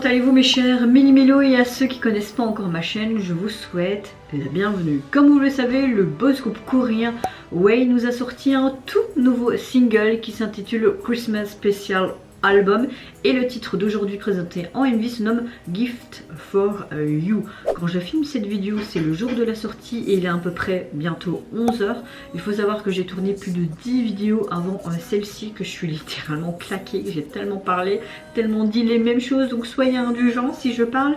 allez-vous mes chers mini-mélos, et à ceux qui connaissent pas encore ma chaîne, je vous souhaite la bienvenue. Comme vous le savez, le boss groupe coréen Way nous a sorti un tout nouveau single qui s'intitule Christmas Special Album, et le titre d'aujourd'hui présenté en MV se nomme Gift for You. Quand je filme cette vidéo, c'est le jour de la sortie et il est à peu près bientôt 11 h. Il faut savoir que j'ai tourné plus de 10 vidéos avant celle-ci, que je suis littéralement claquée. J'ai tellement parlé, tellement dit les mêmes choses, donc soyez indulgents si je parle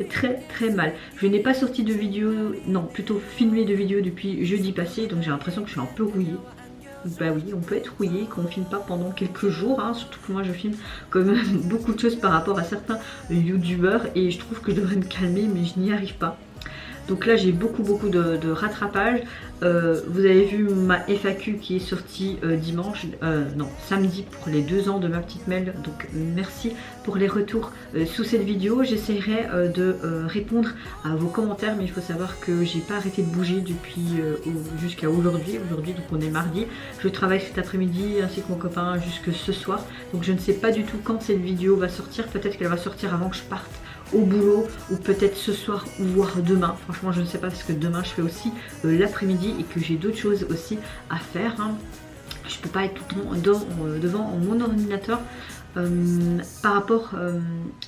très mal. Je n'ai pas sorti de vidéo, non plutôt filmé de vidéo depuis jeudi passé, donc j'ai l'impression que je suis un peu rouillée. Bah oui, on peut être rouillé quand on filme pas pendant quelques jours, hein, surtout que moi je filme comme beaucoup de choses par rapport à certains youtubeurs et je trouve que je devrais me calmer mais je n'y arrive pas. Donc là j'ai beaucoup de rattrapage. Vous avez vu ma FAQ qui est sortie samedi pour les 2 ans de ma petite Mel. Donc merci pour les retours sous cette vidéo. J'essaierai de répondre à vos commentaires, mais il faut savoir que j'ai pas arrêté de bouger depuis jusqu'à aujourd'hui. Aujourd'hui donc on est mardi. Je travaille cet après-midi ainsi que mon copain jusque ce soir. Donc je ne sais pas du tout quand cette vidéo va sortir. Peut-être qu'elle va sortir avant que je parte au boulot, ou peut-être ce soir ou voire demain. Franchement je ne sais pas, parce que demain je fais aussi l'après-midi et que j'ai d'autres choses aussi à faire, hein. Je peux pas être tout le temps devant mon ordinateur. Par rapport,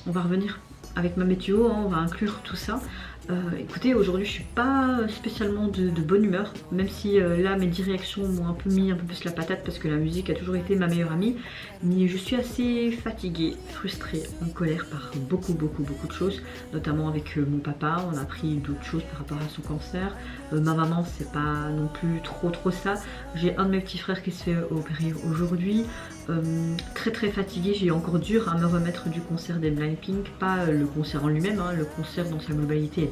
on va revenir avec ma météo, hein, on va inclure tout ça. Écoutez, aujourd'hui je suis pas spécialement de bonne humeur, même si là mes directions m'ont un peu mis un peu plus la patate parce que la musique a toujours été ma meilleure amie, mais je suis assez fatiguée, frustrée, en colère par beaucoup de choses, notamment avec mon papa. On a appris d'autres choses par rapport à son cancer. Ma maman c'est pas non plus trop ça. J'ai un de mes petits frères qui se fait opérer aujourd'hui. Très fatiguée, j'ai encore dur à me remettre du concert des Blackpink, pas le concert en lui-même, hein, le concert dans sa globalité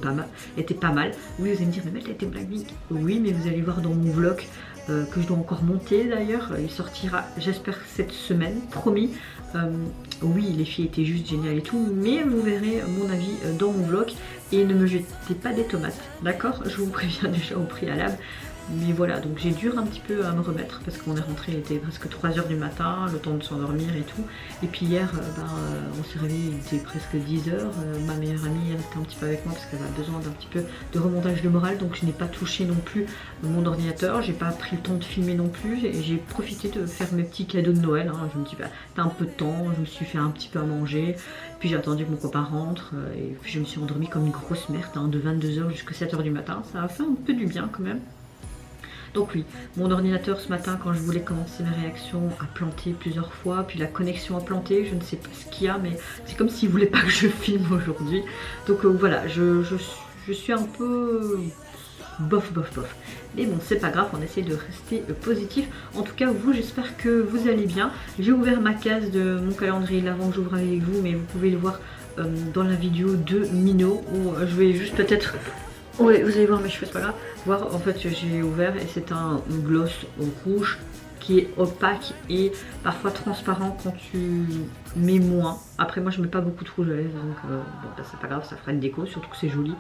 était pas mal. Oui, vous allez me dire, mais elle était Blackpink. Oui, mais vous allez voir dans mon vlog que je dois encore monter d'ailleurs, il sortira j'espère cette semaine, promis. Oui, les filles étaient juste géniales et tout, mais vous verrez mon avis dans mon vlog, et ne me jetez pas des tomates, d'accord? Je vous préviens déjà au préalable. Mais voilà, donc j'ai dur un petit peu à me remettre parce qu'on est rentré, il était presque 3 h du matin, le temps de s'endormir et tout. Et puis hier, on s'est réveillé, il était presque 10 h. Ma meilleure amie elle était un petit peu avec moi parce qu'elle a besoin d'un petit peu de remontage de morale. Donc je n'ai pas touché non plus mon ordinateur, j'ai pas pris le temps de filmer non plus. J'ai profité de faire mes petits cadeaux de Noël, hein. Je me dis, bah t'as un peu de temps, je me suis fait un petit peu à manger. Puis j'ai attendu que mon copain rentre et puis je me suis endormie comme une grosse merde, hein, de 22 h jusqu'à 7 h du matin. Ça a fait un peu du bien quand même. Donc oui, mon ordinateur ce matin quand je voulais commencer mes réactions a planté plusieurs fois, puis la connexion a planté, je ne sais pas ce qu'il y a, mais c'est comme s'il voulait pas que je filme aujourd'hui. Donc voilà, je suis un peu bof. Mais bon, c'est pas grave, on essaie de rester positif. En tout cas, vous, j'espère que vous allez bien. J'ai ouvert ma case de mon calendrier l'avant que j'ouvre avec vous, mais vous pouvez le voir dans la vidéo de Mino, où je vais juste peut-être... Ouais, vous allez voir mes cheveux, c'est pas grave. Voir, en fait, j'ai ouvert et c'est un gloss rouge qui est opaque et parfois transparent quand tu mets moins. Après, moi, je mets pas beaucoup de rouge à lèvres, donc bon, bah, c'est pas grave, ça fera une déco, surtout que c'est joli.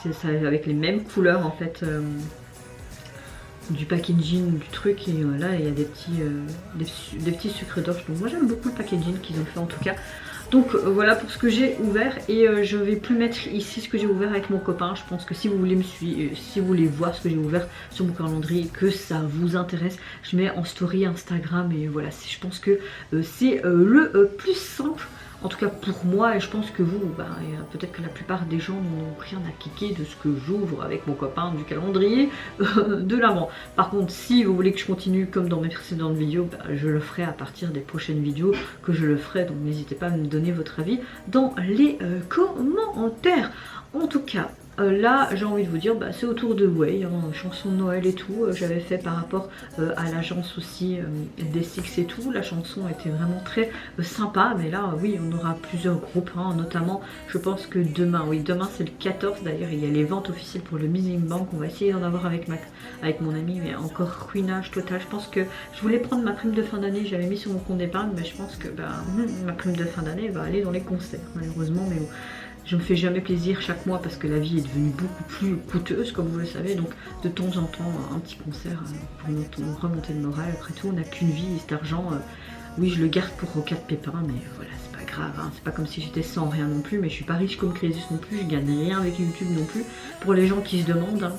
C'est ça avec les mêmes couleurs en fait du packaging du truc, et là il y a des petits sucres d'orge. Donc moi j'aime beaucoup le packaging qu'ils ont fait en tout cas. Donc voilà pour ce que j'ai ouvert, et je vais plus mettre ici ce que j'ai ouvert avec mon copain. Je pense que si vous voulez me suivre, si vous voulez voir ce que j'ai ouvert sur mon calendrier et que ça vous intéresse, je mets en story Instagram, et voilà, je pense que c'est le plus simple. En tout cas pour moi, et je pense que vous, peut-être que la plupart des gens n'ont rien à kicker de ce que j'ouvre avec mon copain du calendrier de l'avant. Par contre, si vous voulez que je continue comme dans mes précédentes vidéos, je le ferai à partir des prochaines vidéos que je le ferai. Donc n'hésitez pas à me donner votre avis dans les commentaires. En tout cas, là j'ai envie de vous dire, c'est autour de Way, hein, chanson de Noël et tout. J'avais fait par rapport à l'agence aussi des Six et tout. La chanson était vraiment très sympa, mais là oui, on aura plusieurs groupes, hein, notamment je pense que demain, oui demain c'est le 14 d'ailleurs, il y a les ventes officielles pour le Music Bank. On va essayer d'en avoir avec mon ami, mais encore ruinage total. Je pense que je voulais prendre ma prime de fin d'année, j'avais mis sur mon compte d'épargne, mais je pense que ma prime de fin d'année va aller dans les concerts malheureusement. Mais bon, je me fais jamais plaisir chaque mois parce que la vie est devenue beaucoup plus coûteuse comme vous le savez. Donc de temps en temps un petit concert pour remonter le moral. Après tout, on n'a qu'une vie et cet argent Oui, je le garde pour cas de pépin, mais voilà, c'est pas grave, hein. C'est pas comme si j'étais sans rien non plus, mais je suis pas riche comme Crésus non plus, je gagne rien avec YouTube non plus, pour les gens qui se demandent, hein.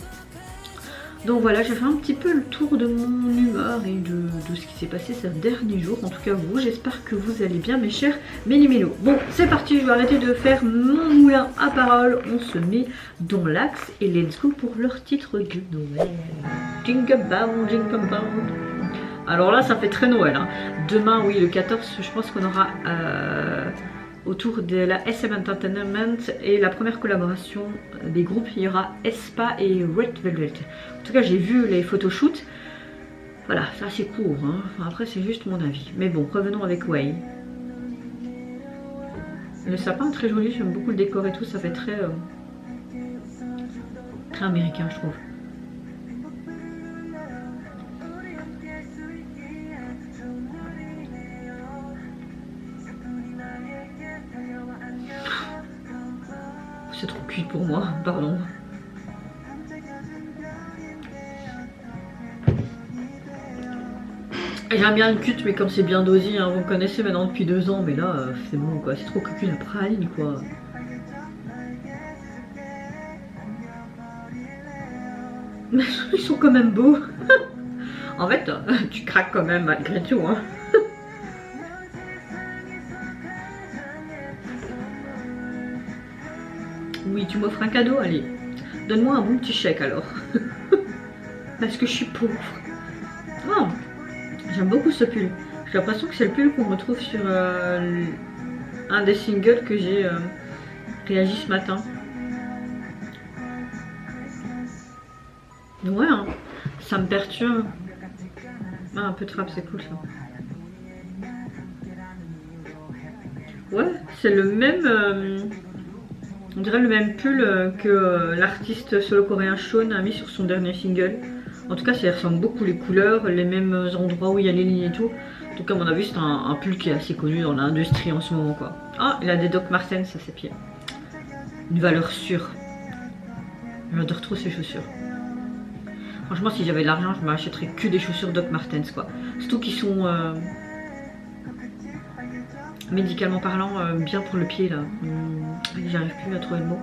Donc voilà, j'ai fait un petit peu le tour de mon humeur et de ce qui s'est passé ces derniers jours. En tout cas vous, j'espère que vous allez bien mes chers méli-mélos. Bon, c'est parti, je vais arrêter de faire mon moulin à parole. On se met dans l'axe et let's go pour leur titre de Noël. Jingle bell, jingle bell. Alors là, ça fait très Noël, hein. Demain, oui, le 14, je pense qu'on aura... autour de la SM Entertainment et la première collaboration des groupes, il y aura Aespa et Red Velvet. En tout cas, j'ai vu les photoshoots. Voilà, ça c'est court, hein. Après c'est juste mon avis. Mais bon, revenons avec Way. Le sapin très joli, j'aime beaucoup le décor et tout, ça fait très très américain je trouve. C'est trop cute pour moi, pardon. J'aime bien le cut, mais comme c'est bien dosé, hein, vous me connaissez maintenant depuis 2 ans, mais là, c'est bon quoi, c'est trop cucu la praline quoi. Mais ils sont quand même beaux. En fait, tu craques quand même malgré tout, hein. Oui, tu m'offres un cadeau, allez. Donne-moi un bon petit chèque alors. Parce que je suis pauvre. Oh, j'aime beaucoup ce pull. J'ai l'impression que c'est le pull qu'on retrouve sur un des singles que j'ai réagi ce matin. Ouais, hein, ça me perturbe. Ah, un peu de rap, c'est cool ça. Ouais, c'est le même... on dirait le même pull que l'artiste solo coréen Shawn a mis sur son dernier single. En tout cas, ça ressemble beaucoup les couleurs, les mêmes endroits où il y a les lignes et tout. En tout cas, à mon avis, c'est un pull qui est assez connu dans l'industrie en ce moment, quoi. Ah, il a des Doc Martens, ça c'est pire. Une valeur sûre. J'adore trop ces chaussures. Franchement, si j'avais de l'argent, je m'achèterais que des chaussures Doc Martens, quoi. Surtout qu'ils sont... médicalement parlant, bien pour le pied là. J'arrive plus à trouver le mot.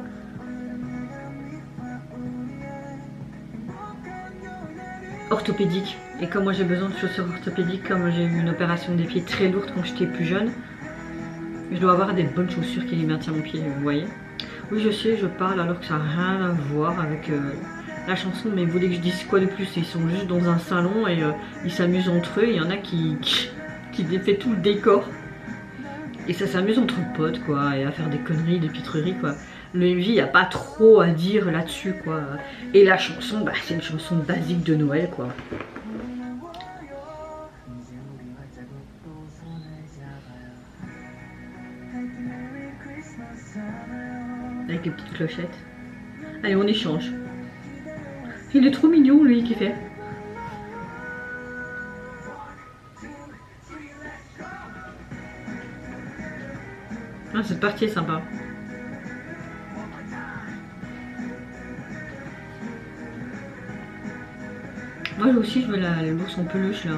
Orthopédique. Et comme moi j'ai besoin de chaussures orthopédiques, comme j'ai eu une opération des pieds très lourde quand j'étais plus jeune, je dois avoir des bonnes chaussures qui les maintiennent mon pied, vous voyez. Oui, je sais, je parle alors que ça n'a rien à voir avec la chanson, mais vous voulez que je dise quoi de plus? Ils sont juste dans un salon et ils s'amusent entre eux. Il y en a qui défait tout le décor. Et ça s'amuse entre potes quoi, et à faire des conneries, des pitreries quoi. Le MJ, il n'y a pas trop à dire là-dessus quoi. Et la chanson, bah, c'est une chanson basique de Noël quoi. Avec les petites clochettes. Allez, on échange. Il est trop mignon lui qui fait. Ah, cette partie est sympa. Moi aussi, je veux l'ours en peluche là.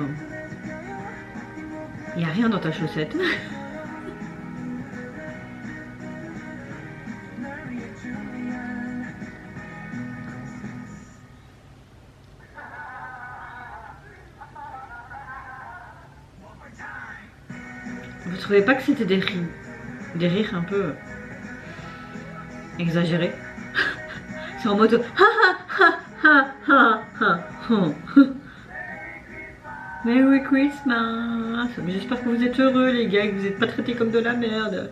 Il n'y a rien dans ta chaussette. Vous trouvez pas que c'était des rires un peu exagérés? C'est en mode ha ha ha ha ha ha. Merry Christmas. Mais j'espère que vous êtes heureux les gars, que vous n'êtes pas traités comme de la merde.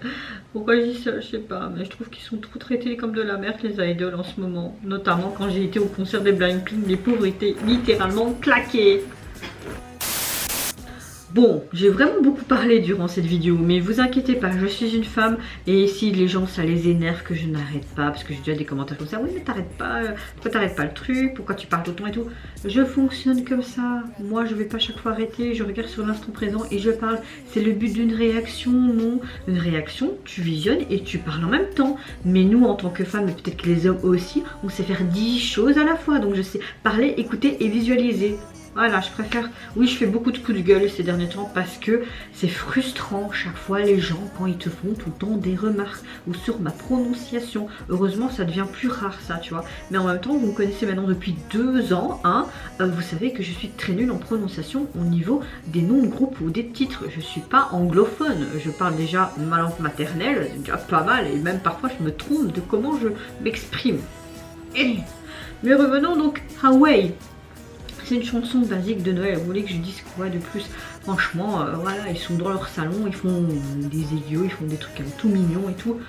Pourquoi je dis ça, je sais pas, mais je trouve qu'ils sont trop traités comme de la merde les idoles en ce moment. Notamment quand j'ai été au concert des Blackpink, les pauvres étaient littéralement claqués. Bon, j'ai vraiment beaucoup parlé durant cette vidéo, mais vous inquiétez pas, je suis une femme et si les gens ça les énerve que je n'arrête pas, parce que j'ai déjà des commentaires comme ça, oui mais t'arrêtes pas, pourquoi t'arrêtes pas le truc, pourquoi tu parles tout le temps et tout. Je fonctionne comme ça, moi je vais pas chaque fois arrêter, je regarde sur l'instant présent et je parle. C'est le but d'une réaction, non? Une réaction, tu visionnes et tu parles en même temps. Mais nous en tant que femmes, et peut-être que les hommes aussi, on sait faire 10 choses à la fois, donc je sais parler, écouter et visualiser. Voilà, je préfère... Oui, je fais beaucoup de coups de gueule ces derniers temps parce que c'est frustrant chaque fois les gens quand ils te font tout le temps des remarques ou sur ma prononciation. Heureusement, ça devient plus rare ça, tu vois. Mais en même temps, vous me connaissez maintenant depuis 2 ans, hein. Vous savez que je suis très nulle en prononciation au niveau des noms de groupes ou des titres. Je suis pas anglophone. Je parle déjà ma langue maternelle, c'est déjà pas mal. Et même parfois, je me trompe de comment je m'exprime. Mais revenons donc à Away. C'est une chanson basique de Noël. Vous voulez que je dise quoi de plus? Franchement, voilà, ils sont dans leur salon, ils font des aiguilles, ils font des trucs tout mignons et tout.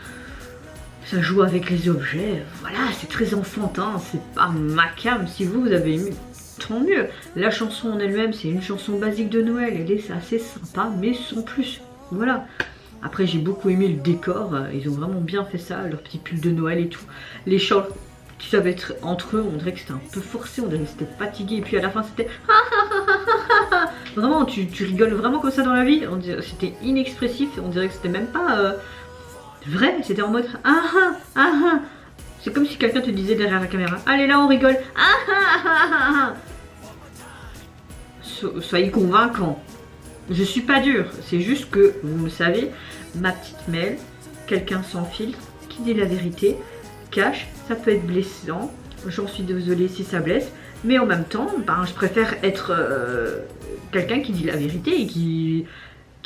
Ça joue avec les objets. Voilà, c'est très enfantin, c'est pas ma cam. Si vous avez aimé, tant mieux. La chanson en elle-même, c'est une chanson basique de Noël. Elle est assez sympa, mais sans plus. Voilà. Après, j'ai beaucoup aimé le décor. Ils ont vraiment bien fait ça, leur petit pull de Noël et tout. Les chants qui savaient être entre eux, on dirait que c'était un peu forcé, on dirait que c'était fatigué. Et puis à la fin, c'était... Vraiment, tu rigoles vraiment comme ça dans la vie. C'était inexpressif, on dirait que c'était même pas vrai. C'était en mode... C'est comme si quelqu'un te disait derrière la caméra, allez là, on rigole. Soyez convaincants. Je suis pas dure, c'est juste que, vous le savez, ma petite Mel, quelqu'un sans filtre, qui dit la vérité, cache, ça peut être blessant, j'en suis désolée si ça blesse, mais en même temps, ben, je préfère être quelqu'un qui dit la vérité et qui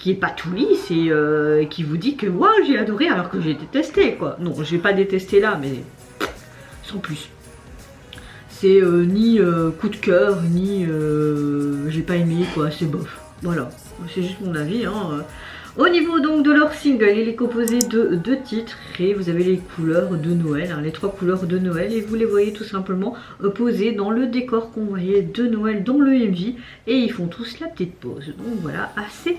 est pas tout lisse et qui vous dit que wow, j'ai adoré alors que j'ai détesté, quoi. Non, j'ai pas détesté là, mais sans plus. C'est ni coup de cœur, ni j'ai pas aimé, quoi, c'est bof. Voilà, c'est juste mon avis, hein. Au niveau donc de leur single, il est composé de 2 titres et vous avez les couleurs de Noël, hein, les 3 couleurs de Noël, et vous les voyez tout simplement posées dans le décor qu'on voyait de Noël dans le MV, et ils font tous la petite pause. Donc voilà, assez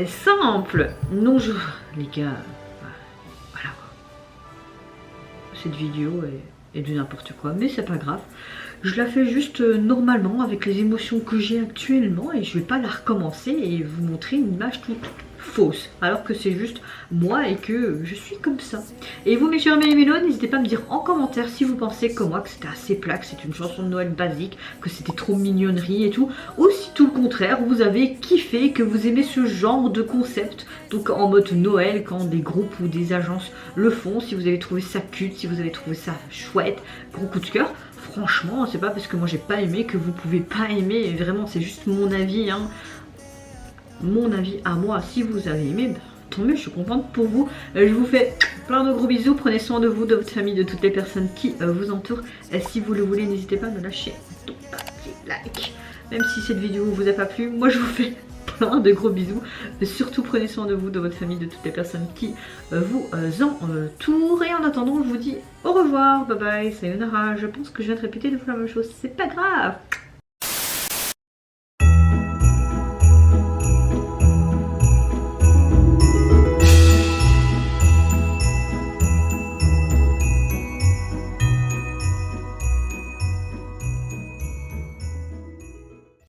simple. Non, les gars, voilà quoi. Cette vidéo est de n'importe quoi, mais c'est pas grave. Je la fais juste normalement avec les émotions que j'ai actuellement et je vais pas la recommencer et vous montrer une image toute fausse alors que c'est juste moi et que je suis comme ça. Et vous mes chers mélones, n'hésitez pas à me dire en commentaire si vous pensez comme moi que c'était assez plat, que c'est une chanson de Noël basique, que c'était trop mignonnerie et tout, ou si tout le contraire vous avez kiffé, que vous aimez ce genre de concept, donc en mode Noël quand des groupes ou des agences le font, si vous avez trouvé ça cute, si vous avez trouvé ça chouette, gros coup de cœur. Franchement, c'est pas parce que moi j'ai pas aimé que vous pouvez pas aimer, vraiment c'est juste mon avis, hein. Mon avis à moi. Si vous avez aimé, bah, tant mieux, je suis contente pour vous. Je vous fais plein de gros bisous, prenez soin de vous, de votre famille, de toutes les personnes qui vous entourent. Si vous le voulez, n'hésitez pas à me lâcher un petit like. Même si cette vidéo vous a pas plu, moi je vous fais plein de gros bisous. Surtout prenez soin de vous, de votre famille, de toutes les personnes qui vous entourent. Et en attendant, je vous dis au revoir, bye bye, sayonara. Je pense que je viens de répéter 2 fois la même chose, c'est pas grave.